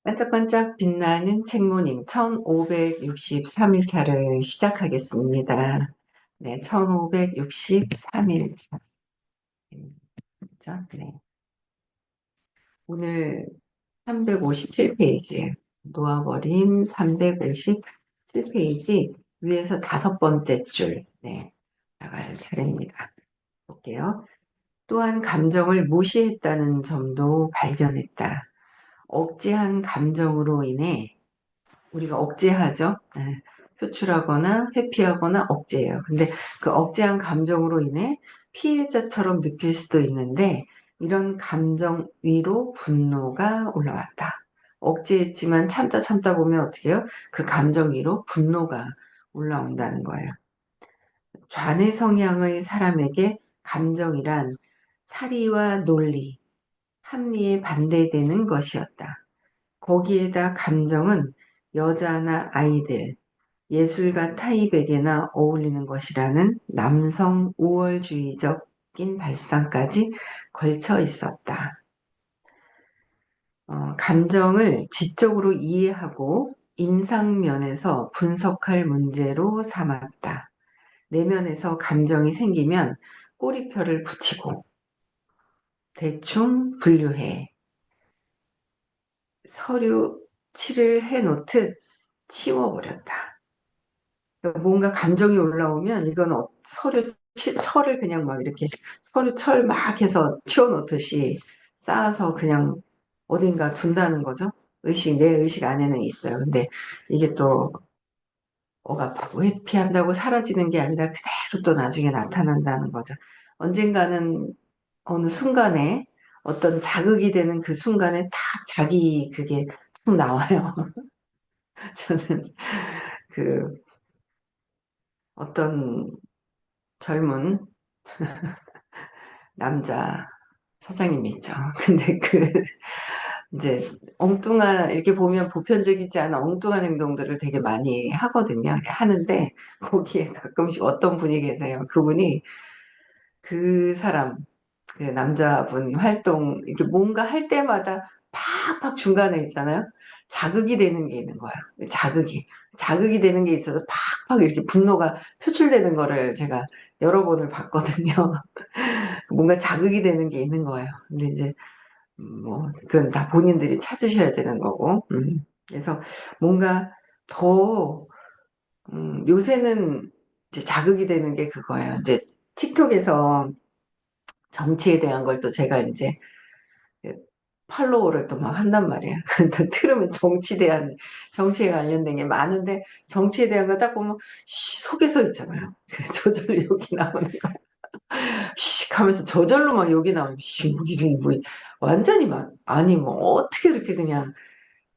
반짝반짝 빛나는 책모님 1563일차를 시작하겠습니다. 네, 1563일차. 네. 오늘 357페이지, 놓아버림 357페이지 위에서 다섯 번째 줄, 네, 나갈 차례입니다. 볼게요. 또한 감정을 무시했다는 점도 발견했다. 억제한 감정으로 인해 우리가 억제하죠. 네. 표출하거나 회피하거나 억제해요. 근데 그 억제한 감정으로 인해 피해자처럼 느낄 수도 있는데 이런 감정 위로 분노가 올라왔다. 억제했지만 참다 보면 어떻게 해요? 그 감정 위로 분노가 올라온다는 거예요. 좌뇌 성향의 사람에게 감정이란 사리와 논리, 합리에 반대되는 것이었다. 거기에다 감정은 여자나 아이들, 예술가 타입에게나 어울리는 것이라는 남성 우월주의적인 발상까지 걸쳐 있었다. 감정을 지적으로 이해하고 임상면에서 분석할 문제로 삼았다. 내면에서 감정이 생기면 꼬리표를 붙이고 대충 분류해 서류 칠을 해놓듯 치워버렸다. 뭔가 감정이 올라오면 이건 철을 그냥 막 이렇게 서류 철 막 해서 치워놓듯이 쌓아서 그냥 어딘가 둔다는 거죠. 내 의식 안에는 있어요. 근데 이게 또 억압하고 회피한다고 사라지는 게 아니라 그대로 또 나중에 나타난다는 거죠. 언젠가는 어느 순간에 어떤 자극이 되는 그 순간에 탁 자기 그게 툭 나와요. 저는 그 어떤 젊은 남자 사장님이 있죠. 근데 이제 이렇게 보면 보편적이지 않은 엉뚱한 행동들을 되게 많이 하거든요. 하는데, 거기에 가끔씩 어떤 분이 계세요. 그분이 그 사람, 그 남자분 이렇게 뭔가 할 때마다 팍팍 중간에 있잖아요. 자극이 되는 게 있는 거예요. 자극이 되는 게 있어서 팍팍 이렇게 분노가 표출되는 거를 제가 여러 번을 봤거든요. 뭔가 자극이 되는 게 있는 거예요. 근데 이제 그건 다 본인들이 찾으셔야 되는 거고. 그래서 뭔가 더 요새는 이제 자극이 되는 게 그거예요. 이제 틱톡에서 정치에 대한 걸 또 제가 이제 팔로우를 또 막 한단 말이에요. 근데 틀으면 정치에 관련된 게 많은데 정치에 대한 거 딱 보면 속에서 있잖아요. 저절로 욕이 나오는 거. 하면서 저절로 막 욕이 나오면 완전히 막 아니 뭐 어떻게 이렇게 그냥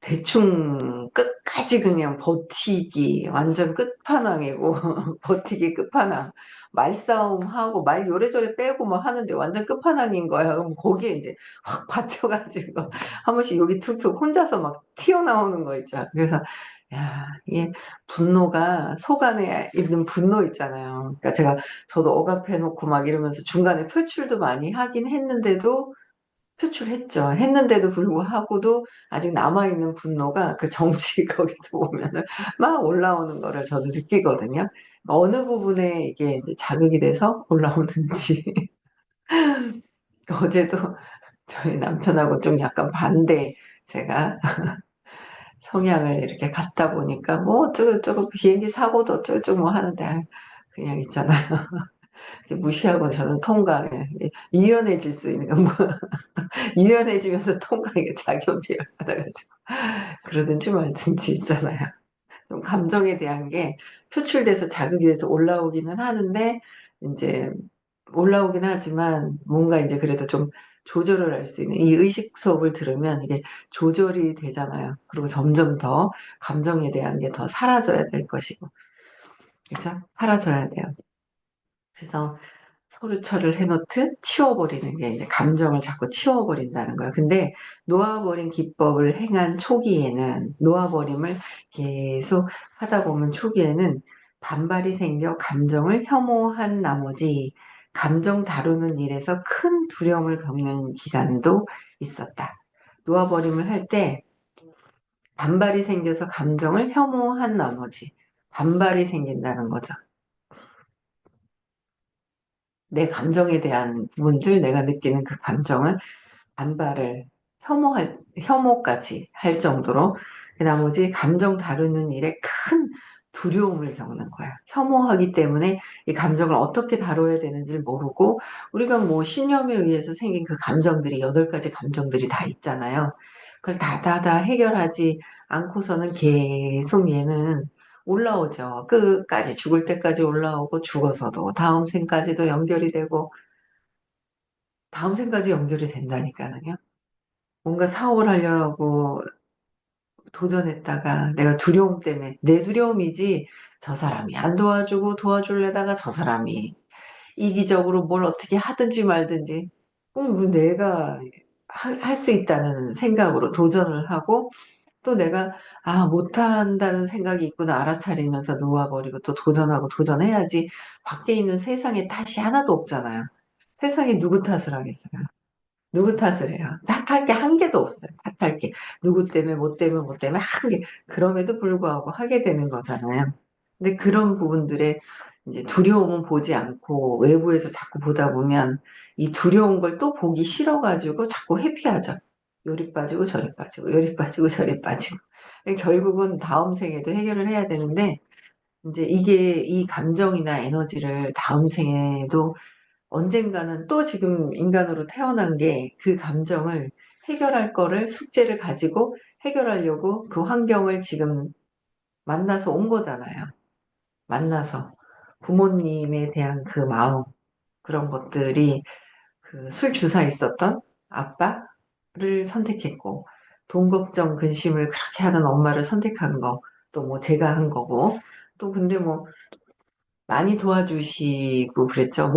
대충 끝까지 그냥 버티기 완전 끝판왕이고 버티기 끝판왕 말싸움하고 말 요래저래 빼고 막 하는데 완전 끝판왕인 거야. 그럼 거기에 이제 확 받쳐가지고 한 번씩 여기 툭툭 혼자서 막 튀어나오는 거 있죠. 그래서 야 이게 분노가 속 안에 있는 분노 있잖아요. 그러니까 저도 억압해놓고 막 이러면서 중간에 표출도 많이 하긴 했는데도 표출했죠. 했는데도 불구하고도 아직 남아있는 분노가 그 정치 거기서 보면은 막 올라오는 거를 저는 느끼거든요. 어느 부분에 이게 이제 자극이 돼서 올라오는지. 어제도 저희 남편하고 좀 약간 반대 제가 성향을 이렇게 갖다 보니까 뭐 어쩌고저쩌고 비행기 사고도 어쩌고저쩌고 뭐 하는데 그냥 있잖아요. 무시하고 저는 통과, 유연해질 수 있는 건 뭐, 유연해지면서 통과하게 자격지를 받아가지고. 그러든지 말든지 있잖아요. 좀 감정에 대한 게 표출돼서 자극이 돼서 올라오기는 하는데, 이제 올라오긴 하지만 뭔가 이제 그래도 좀 조절을 할 수 있는 이 의식 수업을 들으면 이게 조절이 되잖아요. 그리고 점점 더 감정에 대한 게 더 사라져야 될 것이고. 그죠? 사라져야 돼요. 그래서 서류처를 해놓듯 치워버리는 게 이제 감정을 자꾸 치워버린다는 거예요. 근데 놓아버린 기법을 행한 초기에는 놓아버림을 계속 하다 보면 초기에는 반발이 생겨 감정을 혐오한 나머지 감정 다루는 일에서 큰 두려움을 겪는 기간도 있었다. 놓아버림을 할 때 반발이 생겨서 감정을 혐오한 나머지 반발이 생긴다는 거죠. 내 감정에 대한 부분들, 내가 느끼는 그 감정을 반발을 혐오까지 할 정도로 그 나머지 감정 다루는 일에 큰 두려움을 겪는 거야. 혐오하기 때문에 이 감정을 어떻게 다뤄야 되는지를 모르고 우리가 뭐 신념에 의해서 생긴 그 감정들이 8가지 감정들이 다 있잖아요. 그걸 다다다 해결하지 않고서는 계속 얘는 올라오죠. 끝까지 죽을 때까지 올라오고 죽어서도 다음 생까지도 연결이 되고 다음 생까지 연결이 된다니까요. 뭔가 사업을 하려고 도전했다가 내가 두려움 때문에 내 두려움이지 저 사람이 안 도와주고 도와주려다가 저 사람이 이기적으로 뭘 어떻게 하든지 말든지 꼭 내가 할 수 있다는 생각으로 도전을 하고 또 내가 못한다는 생각이 있구나 알아차리면서 놓아버리고 또 도전하고 도전해야지 밖에 있는 세상에 탓이 하나도 없잖아요. 세상에 누구 탓을 하겠어요. 누구 탓을 해요? 탓할 게 한 개도 없어요. 탓할 게. 누구 때문에, 뭐 때문에, 뭐 때문에 한 개. 그럼에도 불구하고 하게 되는 거잖아요. 근데 그런 부분들의 이제 두려움은 보지 않고 외부에서 자꾸 보다 보면 이 두려운 걸 또 보기 싫어가지고 자꾸 회피하죠. 요리 빠지고 저리 빠지고, 요리 빠지고 저리 빠지고. 결국은 다음 생에도 해결을 해야 되는데 이제 이게 이 감정이나 에너지를 다음 생에도 언젠가는 또 지금 인간으로 태어난 게 그 감정을 해결할 거를 숙제를 가지고 해결하려고 그 환경을 지금 만나서 온 거잖아요. 만나서 부모님에 대한 그 마음 그런 것들이 그 술 주사 있었던 아빠를 선택했고 돈 걱정 근심을 그렇게 하는 엄마를 선택한 거 또 뭐 제가 한 거고 또 근데 뭐 많이 도와주시고 그랬죠.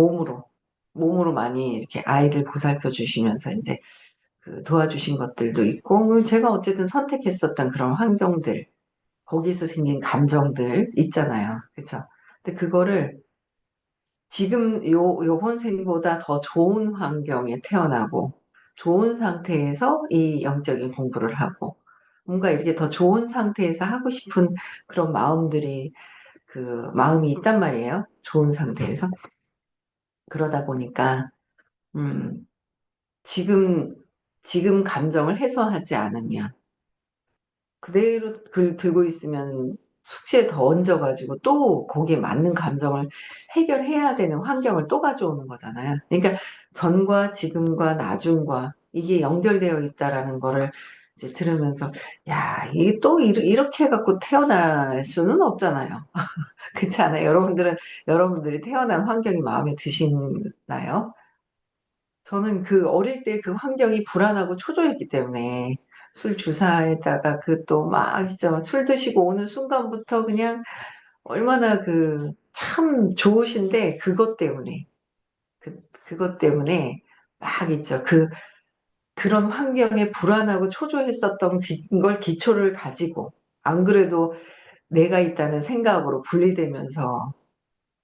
몸으로 많이 이렇게 아이를 보살펴 주시면서 이제 그 도와주신 것들도 있고, 제가 어쨌든 선택했었던 그런 환경들, 거기서 생긴 감정들 있잖아요. 그쵸? 근데 그거를 지금 요번 생보다 더 좋은 환경에 태어나고, 좋은 상태에서 이 영적인 공부를 하고, 뭔가 이렇게 더 좋은 상태에서 하고 싶은 그런 그 마음이 있단 말이에요. 좋은 상태에서. 그러다 보니까, 음, 지금, 지금 감정을 해소하지 않으면 그대로 들고 있으면 숙제에 더 얹어가지고 또 거기에 맞는 감정을 해결해야 되는 환경을 또 가져오는 거잖아요. 그러니까 전과 지금과 나중과 이게 연결되어 있다라는 거를 이제 들으면서 야, 이게 또 이렇게 해갖고 태어날 수는 없잖아요. 그렇지 않아요? 여러분들이 태어난 환경이 마음에 드시나요? 저는 그 어릴 때 그 환경이 불안하고 초조했기 때문에 술 주사에다가 그 또 막 진짜 술 드시고 오는 순간부터 그냥 얼마나 그 참 좋으신데 그것 때문에 막 있죠. 그런 환경에 불안하고 초조했었던 걸 기초를 가지고 안 그래도 내가 있다는 생각으로 분리되면서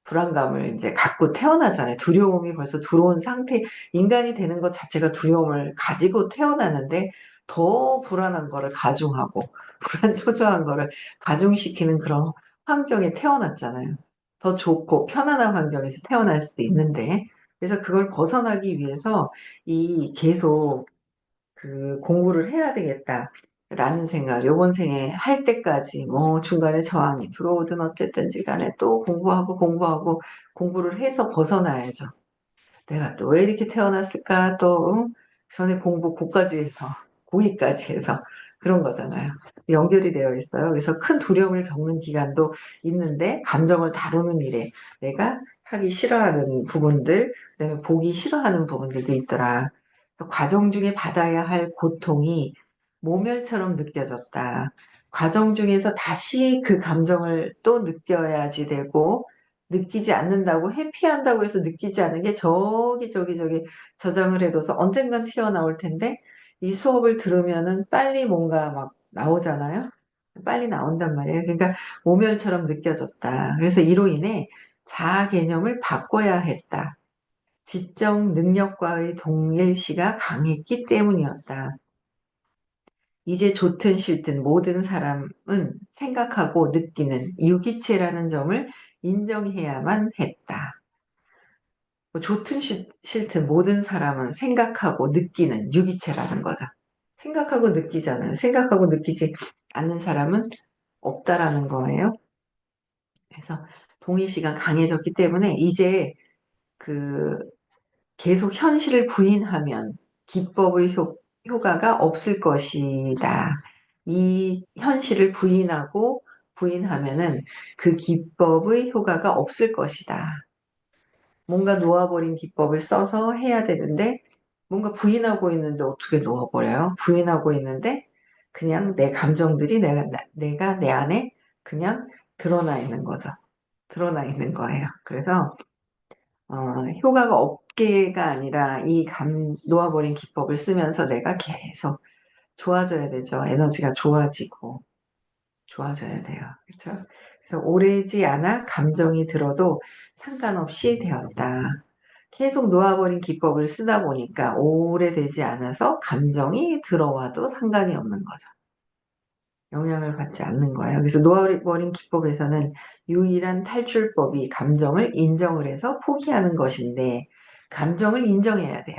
불안감을 이제 갖고 태어나잖아요. 두려움이 벌써 들어온 상태, 인간이 되는 것 자체가 두려움을 가지고 태어나는데 더 불안한 거를 가중하고, 불안 초조한 거를 가중시키는 그런 환경에 태어났잖아요. 더 좋고 편안한 환경에서 태어날 수도 있는데, 그래서 그걸 벗어나기 위해서 이 계속 그 공부를 해야 되겠다라는 생각, 요번 생에 할 때까지 뭐 중간에 저항이 들어오든 어쨌든지 간에 또 공부하고 공부를 해서 벗어나야죠. 내가 또 왜 이렇게 태어났을까 또 전에 공부 고까지 해서 고기까지 해서 그런 거잖아요. 연결이 되어 있어요. 그래서 큰 두려움을 겪는 기간도 있는데 감정을 다루는 일에 내가 하기 싫어하는 부분들, 그다음에 보기 싫어하는 부분들도 있더라. 그래서 과정 중에 받아야 할 고통이 모멸처럼 느껴졌다. 과정 중에서 다시 그 감정을 또 느껴야지 되고 느끼지 않는다고 회피한다고 해서 느끼지 않은 게 저기 저장을 해둬서 언젠간 튀어나올 텐데 이 수업을 들으면은 빨리 뭔가 막 나오잖아요. 빨리 나온단 말이에요. 그러니까 모멸처럼 느껴졌다. 그래서 이로 인해 자아 개념을 바꿔야 했다. 지적 능력과의 동일시가 강했기 때문이었다. 이제 좋든 싫든 모든 사람은 생각하고 느끼는 유기체라는 점을 인정해야만 했다. 뭐 좋든 싫든 모든 사람은 생각하고 느끼는 유기체라는 거죠. 생각하고 느끼잖아요. 생각하고 느끼지 않는 사람은 없다라는 거예요. 그래서 동의시가 강해졌기 때문에 이제 그 계속 현실을 부인하면 기법의 효과가 없을 것이다. 이 현실을 부인하면은 그 기법의 효과가 없을 것이다. 뭔가 놓아버린 기법을 써서 해야 되는데 뭔가 부인하고 있는데 어떻게 놓아버려요? 부인하고 있는데 그냥 내 감정들이 내가 내 안에 그냥 드러나 있는 거죠. 드러나 있는 거예요. 그래서 효과가 없게가 아니라 놓아버린 기법을 쓰면서 내가 계속 좋아져야 되죠. 에너지가 좋아져야 돼요. 그렇죠? 그래서 오래지 않아 감정이 들어도 상관없이 되었다. 계속 놓아버린 기법을 쓰다 보니까 오래되지 않아서 감정이 들어와도 상관이 없는 거죠. 영향을 받지 않는 거예요. 그래서 놓아버린 기법에서는 유일한 탈출법이 감정을 인정을 해서 포기하는 것인데, 감정을 인정해야 돼요.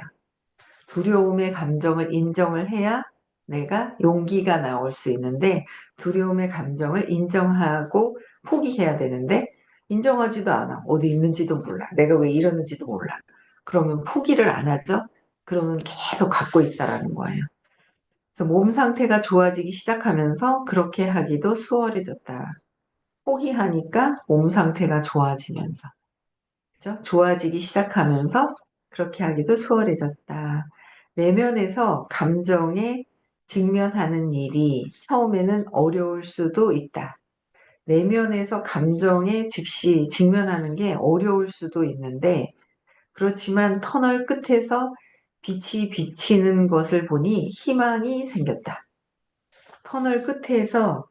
두려움의 감정을 인정을 해야 내가 용기가 나올 수 있는데, 두려움의 감정을 인정하고 포기해야 되는데 인정하지도 않아. 어디 있는지도 몰라. 내가 왜 이러는지도 몰라. 그러면 포기를 안 하죠. 그러면 계속 갖고 있다라는 거예요. 그래서 몸 상태가 좋아지기 시작하면서 그렇게 하기도 수월해졌다. 포기하니까 몸 상태가 좋아지면서, 그죠? 좋아지기 시작하면서 그렇게 하기도 수월해졌다. 내면에서 감정에 직면하는 일이 처음에는 어려울 수도 있다. 내면에서 감정에 즉시 직면하는 게 어려울 수도 있는데, 그렇지만 터널 끝에서 빛이 비치는 것을 보니 희망이 생겼다. 터널 끝에서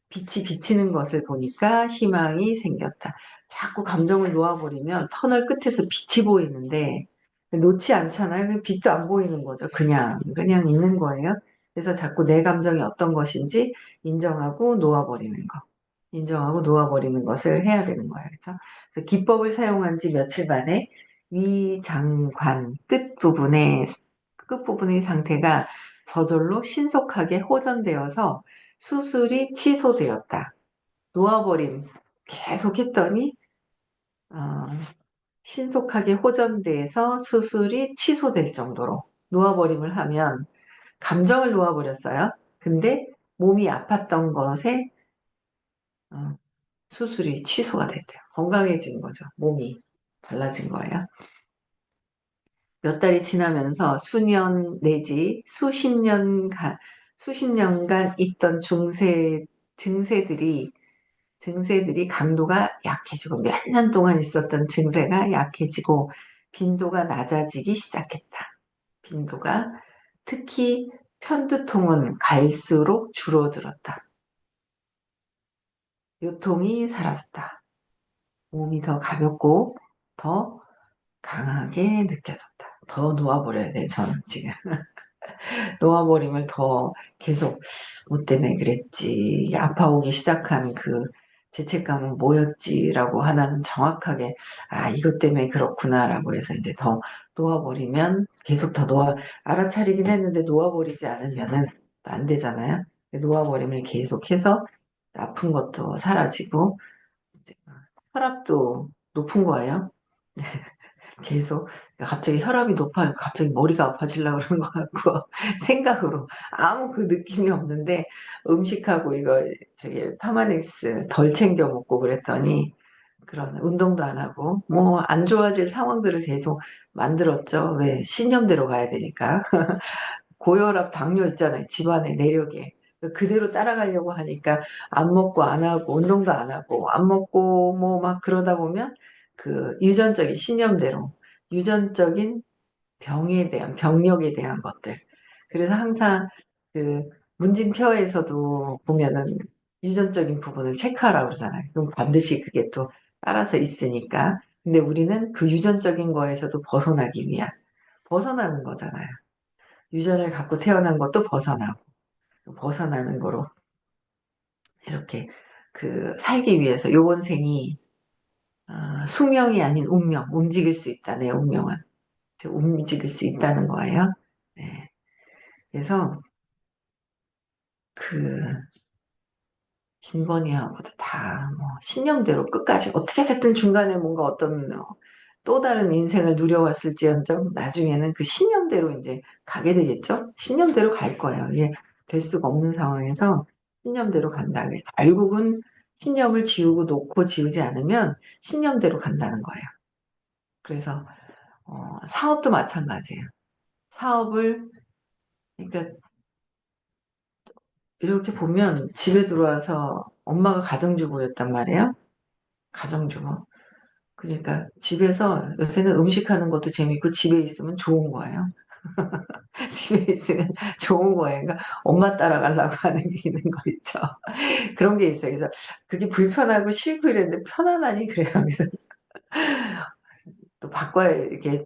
빛이 비치는 것을 보니까 희망이 생겼다. 자꾸 감정을 놓아버리면 터널 끝에서 빛이 보이는데 놓지 않잖아요. 빛도 안 보이는 거죠. 그냥 있는 거예요. 그래서 자꾸 내 감정이 어떤 것인지 인정하고 놓아버리는 거. 인정하고 놓아버리는 것을 해야 되는 거예요. 그렇죠? 그래서 기법을 사용한 지 며칠 만에 위장관 끝부분의 상태가 저절로 신속하게 호전되어서 수술이 취소되었다. 놓아버림 계속 했더니 어, 신속하게 호전돼서 수술이 취소될 정도로 놓아버림을 하면 감정을 놓아버렸어요. 근데 몸이 아팠던 것에 어, 수술이 취소가 됐대요. 건강해진 거죠. 몸이 달라진 거예요. 몇 달이 지나면서 수년 내지 수십 년간 있던 증세들이 강도가 약해지고 몇 년 동안 있었던 증세가 약해지고 빈도가 낮아지기 시작했다. 빈도가 특히 편두통은 갈수록 줄어들었다. 요통이 사라졌다. 몸이 더 가볍고 더 강하게 느껴졌다. 더 놓아버려야 돼, 저는 지금. 놓아버림을 더 계속 뭐 때문에 그랬지, 아파오기 시작한 그 죄책감은 뭐였지라고 하나는 정확하게 이것 때문에 그렇구나라고 해서 이제 더 놓아버리면 계속 더 알아차리긴 했는데 놓아버리지 않으면은 안 되잖아요. 놓아버림을 계속해서 아픈 것도 사라지고 이제 혈압도 높은 거예요. 계속 갑자기 혈압이 높아요. 갑자기 머리가 아파지려고 그러는 것 같고 생각으로 아무 그 느낌이 없는데 음식하고 이거 저기 파마넥스 덜 챙겨 먹고 그랬더니 그런 운동도 안 하고 뭐 안 좋아질 상황들을 계속 만들었죠. 왜 신념대로 가야 되니까. 고혈압 당뇨 있잖아요. 집안에 내력에 그대로 따라가려고 하니까 안 먹고 안 하고 운동도 안 하고 안 먹고 뭐 막 그러다 보면 그 유전적인 신념대로 유전적인 병력에 대한 것들. 그래서 항상 그 문진표에서도 보면은 유전적인 부분을 체크하라고 그러잖아요. 그럼 반드시 그게 또 따라서 있으니까. 근데 우리는 그 유전적인 거에서도 벗어나기 위한 벗어나는 거잖아요. 유전을 갖고 태어난 것도 벗어나고 벗어나는 거로 이렇게 살기 위해서 요원생이 숙명이 아닌 운명, 움직일 수 있다. 내 운명은 움직일 수 있다는 거예요. 네. 그래서 그 김건희하고도 다 뭐 신념대로 끝까지 어떻게 됐든 중간에 뭔가 어떤 또 다른 인생을 누려왔을지언정 나중에는 그 신념대로 이제 가게 되겠죠. 신념대로 갈 거예요. 이게 될 수가 없는 상황에서 신념대로 간다. 결국은 신념을 지우고 놓고 지우지 않으면 신념대로 간다는 거예요. 그래서 사업도 마찬가지예요. 사업을 그러니까 이렇게 보면 집에 들어와서 엄마가 가정주부였단 말이에요. 가정주부. 그러니까 집에서 요새는 음식하는 것도 재밌고 집에 있으면 좋은 거예요. 집에 있으면 좋은 거예요. 그러니까 엄마 따라가려고 하는 게 있는 거 있죠. 그런 게 있어요. 그래서 그게 불편하고 싫고 이랬는데 편안하니 그래요. 그래서 또 바꿔야 이렇게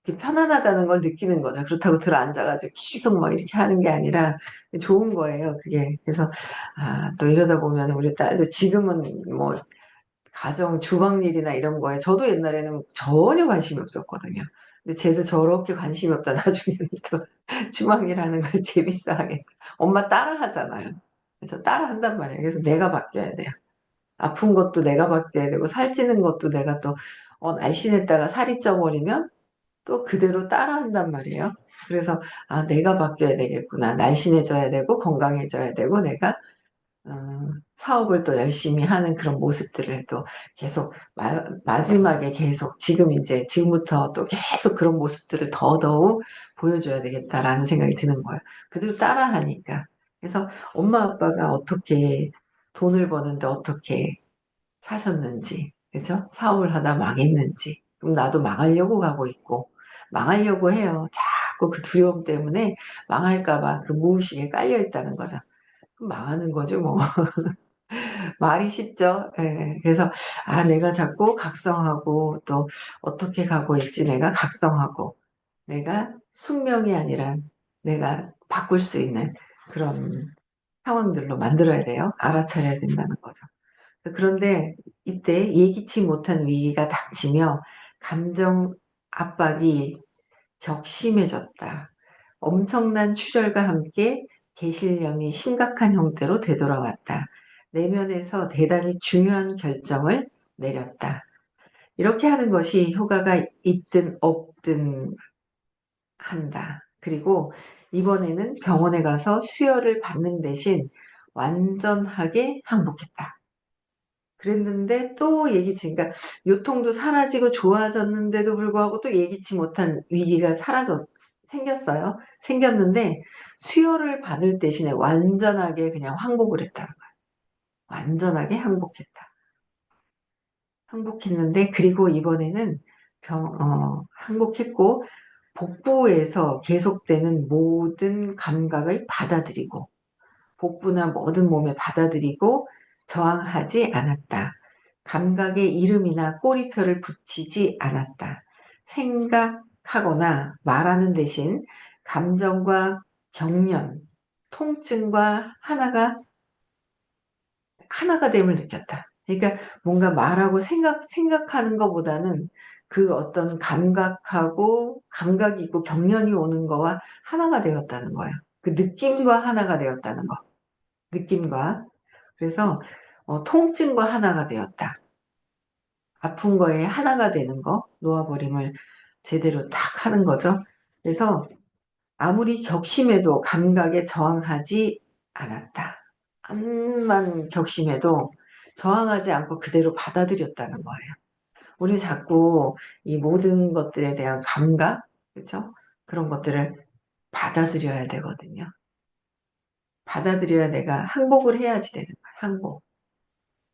편안하다는 걸 느끼는 거죠. 그렇다고 들어 앉아가지고 계속 막 이렇게 하는 게 아니라 좋은 거예요. 그게. 그래서 또 이러다 보면 우리 딸도 지금은 뭐 가정 주방 일이나 이런 거에 저도 옛날에는 전혀 관심이 없었거든요. 근데 쟤도 저렇게 관심이 없다 나중에는 또 주방 일하는 걸 재밌어 하게 엄마 따라 하잖아요. 그래서 따라 한단 말이에요. 그래서 내가 바뀌어야 돼요. 아픈 것도 내가 바뀌어야 되고 살찌는 것도 내가 또 날씬했다가 살이 쪄버리면 또 그대로 따라 한단 말이에요. 그래서 내가 바뀌어야 되겠구나. 날씬해져야 되고 건강해져야 되고 내가 사업을 또 열심히 하는 그런 모습들을 또 계속 마지막에 계속 지금부터 또 계속 그런 모습들을 더더욱 보여줘야 되겠다라는 생각이 드는 거예요. 그대로 따라하니까. 그래서 엄마 아빠가 어떻게 돈을 버는데 어떻게 사셨는지, 그죠? 사업을 하다 망했는지, 그럼 나도 망하려고 가고 있고, 망하려고 해요. 자꾸 그 두려움 때문에 망할까봐 그 무의식에 깔려 있다는 거죠. 그럼 망하는 거죠, 뭐. 말이 쉽죠. 예. 그래서 내가 자꾸 각성하고 또 어떻게 가고 있지 내가 각성하고 내가 숙명이 아니라 내가 바꿀 수 있는 그런 상황들로 만들어야 돼요. 알아차려야 된다는 거죠. 그런데 이때 예기치 못한 위기가 닥치며 감정 압박이 격심해졌다. 엄청난 추절과 함께 개실령이 심각한 형태로 되돌아왔다. 내면에서 대단히 중요한 결정을 내렸다. 이렇게 하는 것이 효과가 있든 없든 한다. 그리고 이번에는 병원에 가서 수혈을 받는 대신 완전하게 항복했다. 그랬는데 또 그러니까 요통도 사라지고 좋아졌는데도 불구하고 또 예기치 못한 위기가 생겼어요. 생겼는데 수혈을 받을 대신에 완전하게 그냥 항복을 했다는 거예요. 완전하게 항복했다. 항복했는데 그리고 이번에는 항복했고 복부에서 계속되는 모든 감각을 받아들이고 복부나 모든 몸에 받아들이고 저항하지 않았다. 감각에 이름이나 꼬리표를 붙이지 않았다. 생각하거나 말하는 대신 감정과 경련, 통증과 하나가 됨을 느꼈다. 그러니까 뭔가 말하고 생각하는 것보다는 그 어떤 감각이 있고 경련이 오는 거와 하나가 되었다는 거예요. 그 느낌과 하나가 되었다는 거. 느낌과. 그래서 통증과 하나가 되었다. 아픈 거에 하나가 되는 거, 놓아버림을 제대로 탁 하는 거죠. 그래서 아무리 격심해도 감각에 저항하지 않았다. 암만 격심해도 저항하지 않고 그대로 받아들였다는 거예요. 우리 자꾸 이 모든 것들에 대한 감각, 그렇죠? 그런 것들을 받아들여야 되거든요. 받아들여야 내가 항복을 해야지 되는 거예요. 항복.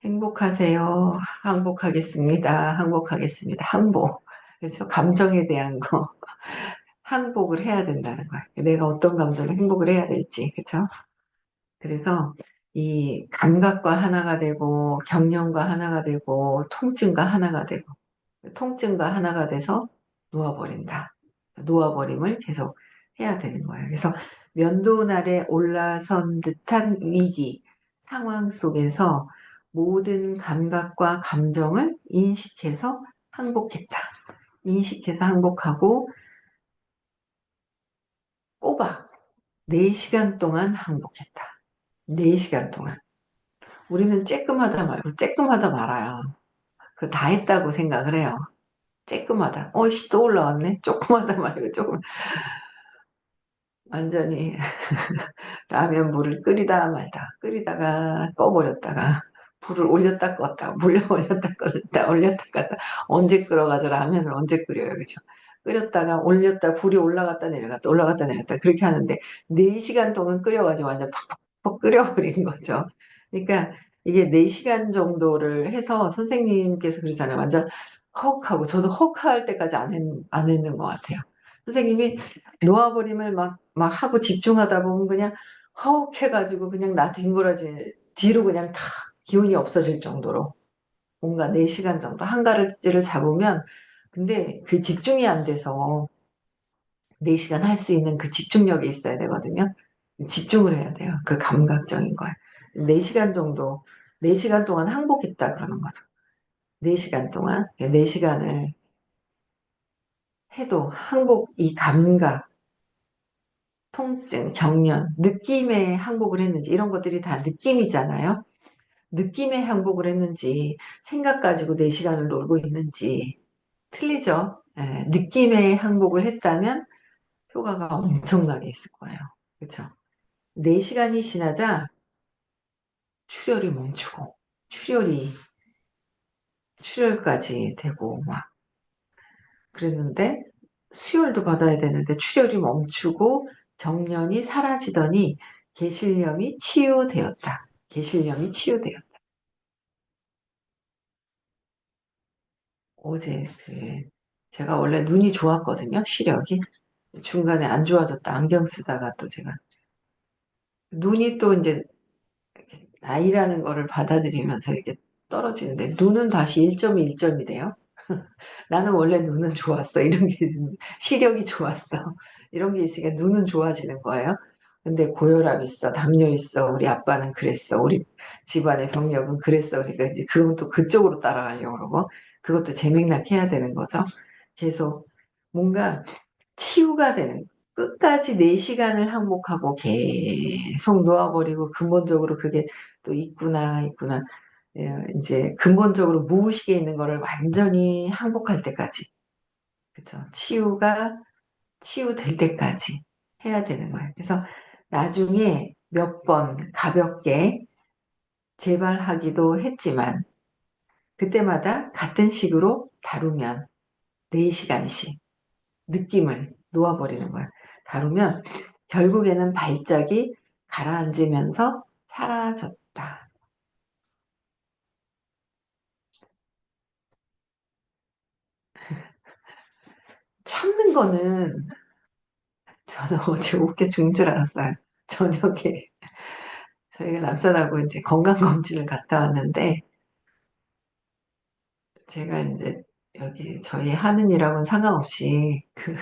행복하세요. 항복하겠습니다. 항복하겠습니다. 항복. 그래서 감정에 대한 거 항복을 해야 된다는 거예요. 내가 어떤 감정을 행복을 해야 될지, 그렇죠? 그래서 이 감각과 하나가 되고 경련과 하나가 되고 통증과 하나가 되고 통증과 하나가 돼서 놓아버린다. 놓아버림을 계속 해야 되는 거예요. 그래서 면도날에 올라선 듯한 위기, 상황 속에서 모든 감각과 감정을 인식해서 항복했다. 인식해서 항복하고 꼬박 4시간 동안 항복했다. 4시간 동안. 우리는 쬐끔하다 말고 쬐끔하다 말아요. 그 다 했다고 생각을 해요. 쬐끔하다. 어이씨, 또 올라왔네. 조그마다 말고 조금. 완전히 라면 물을 끓이다 말다. 끓이다가 꺼버렸다가 불을 올렸다 껐다. 물려 올렸다 껐다. 올렸다 껐다. 언제 끓어가지고 라면을 언제 끓여요. 그죠? 끓였다가 올렸다 불이 올라갔다 내려갔다 올라갔다 내려갔다 그렇게 하는데 4시간 동안 끓여가지고 완전 팍팍 끓여버린 거죠. 그러니까 이게 4시간 정도를 해서 선생님께서 그러잖아요. 완전 헉하고 저도 헉할 때까지 안 했는 것 같아요. 선생님이 놓아버림을 막 하고 집중하다 보면 그냥 헉 해가지고 그냥 나 뒹굴어지 뒤로 그냥 탁 기운이 없어질 정도로 뭔가 4시간 정도 한가지를 잡으면 근데 그 집중이 안 돼서 4시간 할 수 있는 그 집중력이 있어야 되거든요. 집중을 해야 돼요. 그 감각적인 거에. 4시간 정도, 4시간 동안 항복했다 그러는 거죠. 4시간 동안, 4시간을 해도 항복, 이 감각, 통증, 경련, 느낌에 항복을 했는지, 이런 것들이 다 느낌이잖아요. 느낌에 항복을 했는지, 생각 가지고 4시간을 놀고 있는지, 틀리죠. 예, 느낌에 항복을 했다면 효과가 엄청나게 있을 거예요. 그렇죠? 4시간이 지나자 출혈이 멈추고, 출혈이, 출혈까지 되고, 막, 그랬는데, 수혈도 받아야 되는데, 출혈이 멈추고, 경련이 사라지더니, 개실염이 치유되었다. 개실염이 치유되었다. 어제, 제가 원래 눈이 좋았거든요, 시력이. 중간에 안 좋아졌다. 안경 쓰다가 또 제가. 눈이 또 이제 나이라는 거를 받아들이면서 이렇게 떨어지는데, 눈은 다시 1점이 1점이 돼요. 나는 원래 눈은 좋았어. 이런 게, 시력이 좋았어. 이런 게 있으니까 눈은 좋아지는 거예요. 근데 고혈압 있어, 당뇨 있어, 우리 아빠는 그랬어, 우리 집안의 병력은 그랬어. 그러니까 이제 그건 또 그쪽으로 따라가려고 그러고, 그것도 재맥락 해야 되는 거죠. 계속 뭔가 치유가 되는, 끝까지 4시간을 항복하고 계속 놓아버리고 근본적으로 그게 또 있구나. 예, 이제 근본적으로 무의식에 있는 거를 완전히 항복할 때까지, 그쵸? 치유될 때까지 해야 되는 거예요. 그래서 나중에 몇 번 가볍게 재발하기도 했지만, 그때마다 같은 식으로 다루면 4시간씩 느낌을 놓아버리는 거예요. 다루면 결국에는 발작이 가라앉으면서 사라졌다. 참는 거는 저는 어제 웃겨 죽는 줄 알았어요. 저녁에 저희가 남편하고 이제 건강검진을 갔다 왔는데 제가 이제 여기 저희 하는 일하고는 상관없이 그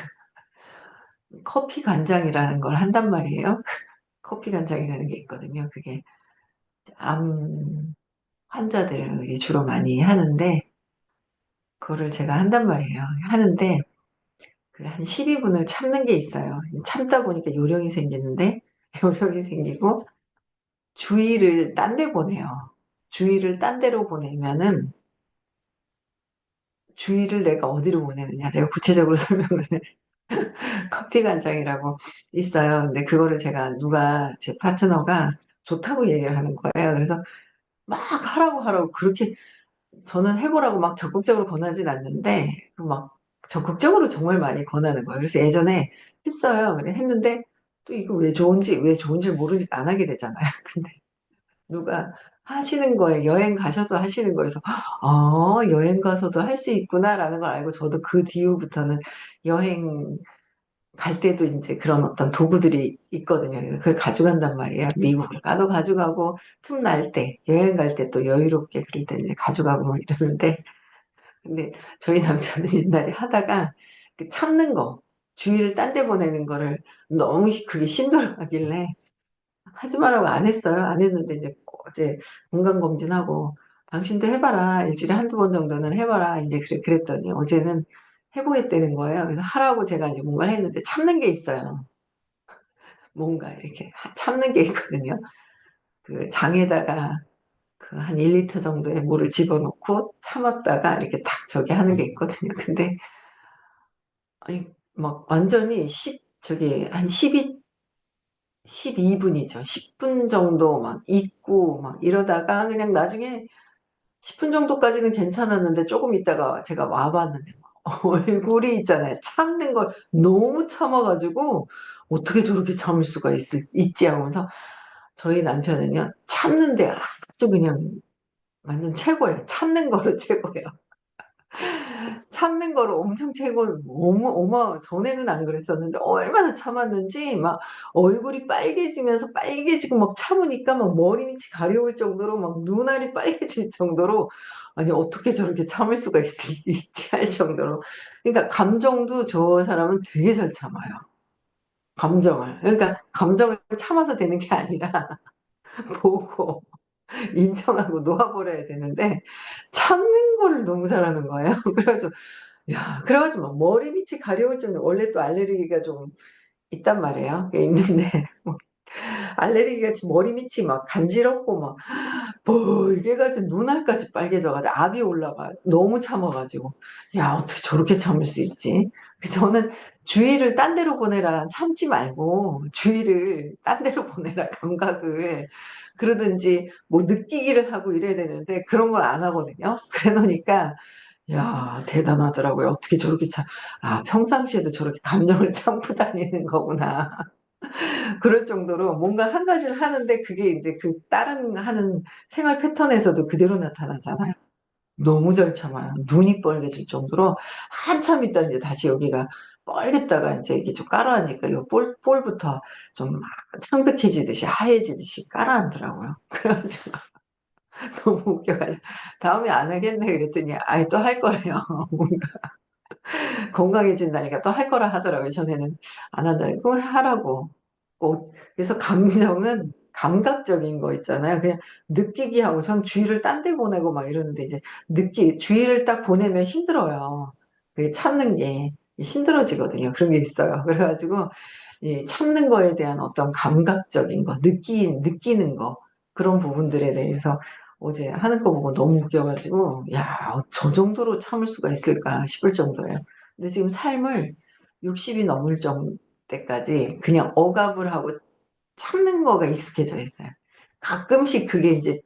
커피 간장이라는 걸 한단 말이에요. 커피 간장이라는 게 있거든요. 그게 암 환자들이 주로 많이 하는데 그거를 제가 한단 말이에요. 하는데 그 한 12분을 참는 게 있어요. 참다 보니까 요령이 생기는데 요령이 생기고 주의를 딴 데 보내요. 주의를 딴 데로 보내면은 주의를 내가 어디로 보내느냐. 내가 구체적으로 설명을 커피 간장이라고 있어요. 근데 그거를 제가 누가 제 파트너가 좋다고 얘기를 하는 거예요. 그래서 막 하라고 그렇게 저는 해보라고 막 적극적으로 권하진 않는데 막 적극적으로 정말 많이 권하는 거예요. 그래서 예전에 했어요. 그래 했는데 또 이거 왜 좋은지 모르니까 안 하게 되잖아요. 근데 누가 하시는 거에 여행 가셔도 하시는 거에서 여행 가서도 할 수 있구나라는 걸 알고 저도 그 뒤후부터는 여행 갈 때도 이제 그런 어떤 도구들이 있거든요. 그래서 그걸 가져간단 말이에요. 미국을 가도 가져가고 틈날 때 여행 갈 때 또 여유롭게 그럴 때 이제 가져가고 뭐 이러는데 근데 저희 남편은 옛날에 하다가 그 참는 거 주의를 딴 데 보내는 거를 너무 그게 힘들어하길래 하지 말라고 안 했어요. 안 했는데 이제 어제 건강검진하고 당신도 해봐라. 일주일에 한두 번 정도는 해봐라. 이제 그랬더니 어제는 해보겠다는 거예요. 그래서 하라고 제가 이제 뭔가 했는데 참는 게 있어요. 뭔가 이렇게 참는 게 있거든요. 그 장에다가 그 한 1리터 정도의 물을 집어넣고 참았다가 이렇게 탁 저기 하는 게 있거든요. 근데 아니 막 완전히 저기 한 12분이죠. 10분 정도 막 있고 막 이러다가 그냥 나중에 10분 정도까지는 괜찮았는데 조금 있다가 제가 와봤는데 막 얼굴이 있잖아요. 참는 걸 너무 참아가지고 어떻게 저렇게 참을 수가 있지 하면서 저희 남편은요 참는데 아주 그냥 완전 최고예요. 참는 거로 최고예요. 참는 거를 엄청 최고 전에는 안 그랬었는데 얼마나 참았는지 막 얼굴이 빨개지면서 빨개지고 막 참으니까 막 머리 밑이 가려울 정도로 막 눈알이 빨개질 정도로 아니 어떻게 저렇게 참을 수가 있지 할 정도로 그러니까 감정도 저 사람은 되게 잘 참아요. 감정을 그러니까 감정을 참아서 되는 게 아니라 보고 인정하고 놓아버려야 되는데 참는 거를 너무 잘하는 거예요. 그래가지고 야, 그래가지고 막 머리 밑이 가려울 정도 원래 또 알레르기가 좀 있단 말이에요. 있는데 뭐 알레르기가 지금 머리 밑이 막 간지럽고 막 벌게 가지고 눈알까지 빨개져가지고 압이 올라가 너무 참아가지고 야 어떻게 저렇게 참을 수 있지? 그래서 저는 주의를 딴 데로 보내라 참지 말고 주의를 딴 데로 보내라 감각을 그러든지 뭐 느끼기를 하고 이래야 되는데 그런 걸 안 하거든요. 그래 놓으니까 야, 대단하더라고요. 어떻게 저렇게 평상시에도 저렇게 감정을 참고 다니는 거구나. 그럴 정도로 뭔가 한 가지를 하는데 그게 이제 그 다른 하는 생활 패턴에서도 그대로 나타나잖아요. 너무 잘 참아요. 눈이 빨개질 정도로 한참 있다 이제 다시 여기가 빨갰다가 이제 이게 좀 가라앉으니까 요 볼부터 좀 창백해지듯이 하얘지듯이 가라앉더라고요. 그래가지고 너무 웃겨가지고 다음에 안 하겠네 그랬더니 아예 또 할 거래요. 건강해진다니까 또 할 거라 하더라고요. 전에는 안 한다고 꼭 하라고. 꼭. 그래서 감정은 감각적인 거 있잖아요. 그냥 느끼기 하고 전 주의를 딴 데 보내고 막 이러는데 이제 주의를 딱 보내면 힘들어요. 그게 참는 게 힘들어지거든요. 그런 게 있어요. 그래가지고 이 참는 거에 대한 어떤 감각적인 거, 느끼는 거 그런 부분들에 대해서 어제 하는 거 보고 너무 웃겨가지고 야, 저 정도로 참을 수가 있을까 싶을 정도예요. 근데 지금 삶을 60이 넘을 때까지 그냥 억압을 하고 참는 거가 익숙해져 있어요. 가끔씩 그게 이제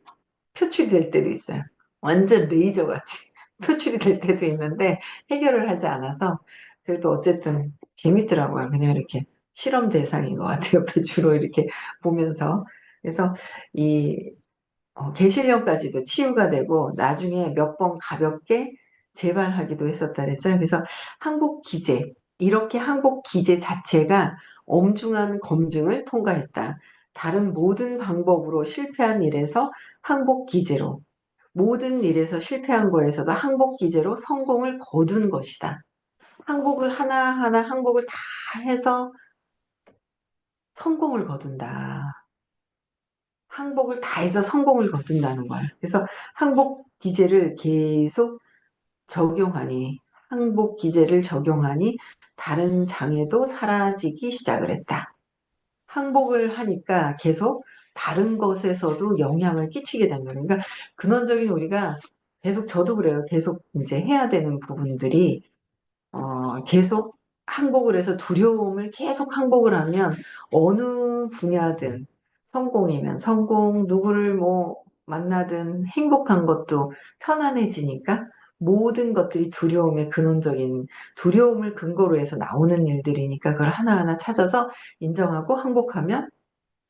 표출이 될 때도 있어요. 완전 레이저 같이 표출이 될 때도 있는데 해결을 하지 않아서 그래도 어쨌든 재밌더라고요. 그냥 이렇게 실험 대상인 것 같아요. 옆에 주로 이렇게 보면서. 그래서 이 개실령까지도 치유가 되고 나중에 몇 번 가볍게 재발하기도 했었다 그랬죠. 그래서 항복 기제 이렇게 항복 기제 자체가 엄중한 검증을 통과했다. 다른 모든 방법으로 실패한 일에서 항복 기제로 모든 일에서 실패한 거에서도 항복 기제로 성공을 거둔 것이다. 항복을 하나하나 항복을 다 해서 성공을 거둔다. 항복을 다 해서 성공을 거둔다는 거야. 그래서 항복 기제를 계속 적용하니, 항복 기제를 적용하니 다른 장애도 사라지기 시작을 했다. 항복을 하니까 계속 다른 것에서도 영향을 끼치게 됩니다. 그러니까 근원적인 우리가 계속 저도 그래요. 계속 이제 해야 되는 부분들이 계속 항복을 해서 두려움을 계속 항복을 하면 어느 분야든 성공이면 성공, 누구를 뭐 만나든 행복한 것도 편안해지니까 모든 것들이 두려움의 근원적인 두려움을 근거로 해서 나오는 일들이니까 그걸 하나하나 찾아서 인정하고 항복하면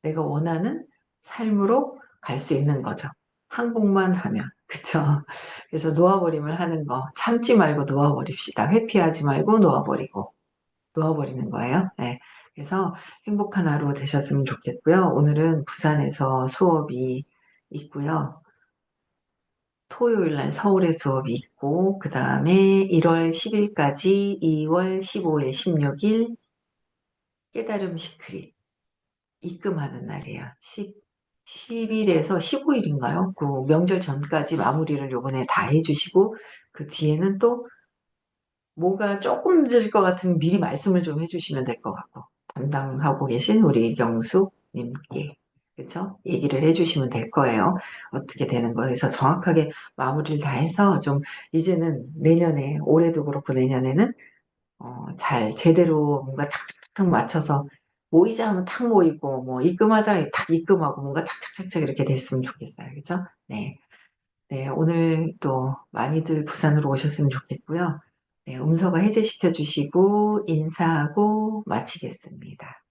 내가 원하는 삶으로 갈 수 있는 거죠. 항복만 하면. 그쵸? 그래서 놓아버림을 하는 거 참지 말고 놓아버립시다. 회피하지 말고 놓아버리는 거예요. 네. 그래서 행복한 하루 되셨으면 좋겠고요. 오늘은 부산에서 수업이 있고요. 토요일 날 서울에 수업이 있고, 그 다음에 1월 10일까지 2월 15일, 16일 깨달음 시크릿 입금하는 날이에요. 10일에서 15일인가요? 그 명절 전까지 마무리를 요번에 다 해주시고, 그 뒤에는 또 뭐가 조금 늦을 것 같으면 미리 말씀을 좀 해주시면 될 것 같고, 담당하고 계신 우리 경숙님께, 그쵸? 얘기를 해주시면 될 거예요. 어떻게 되는 거예요. 그래서 정확하게 마무리를 다 해서 좀, 이제는 내년에, 올해도 그렇고 내년에는, 잘, 제대로 뭔가 탁탁탁 맞춰서, 모이자 하면 탁 모이고, 뭐, 입금하자 하면 탁 입금하고, 뭔가 착착착착 이렇게 됐으면 좋겠어요. 그죠? 네. 네, 오늘 또 많이들 부산으로 오셨으면 좋겠고요. 네, 음소거 해제시켜 주시고 인사하고 마치겠습니다.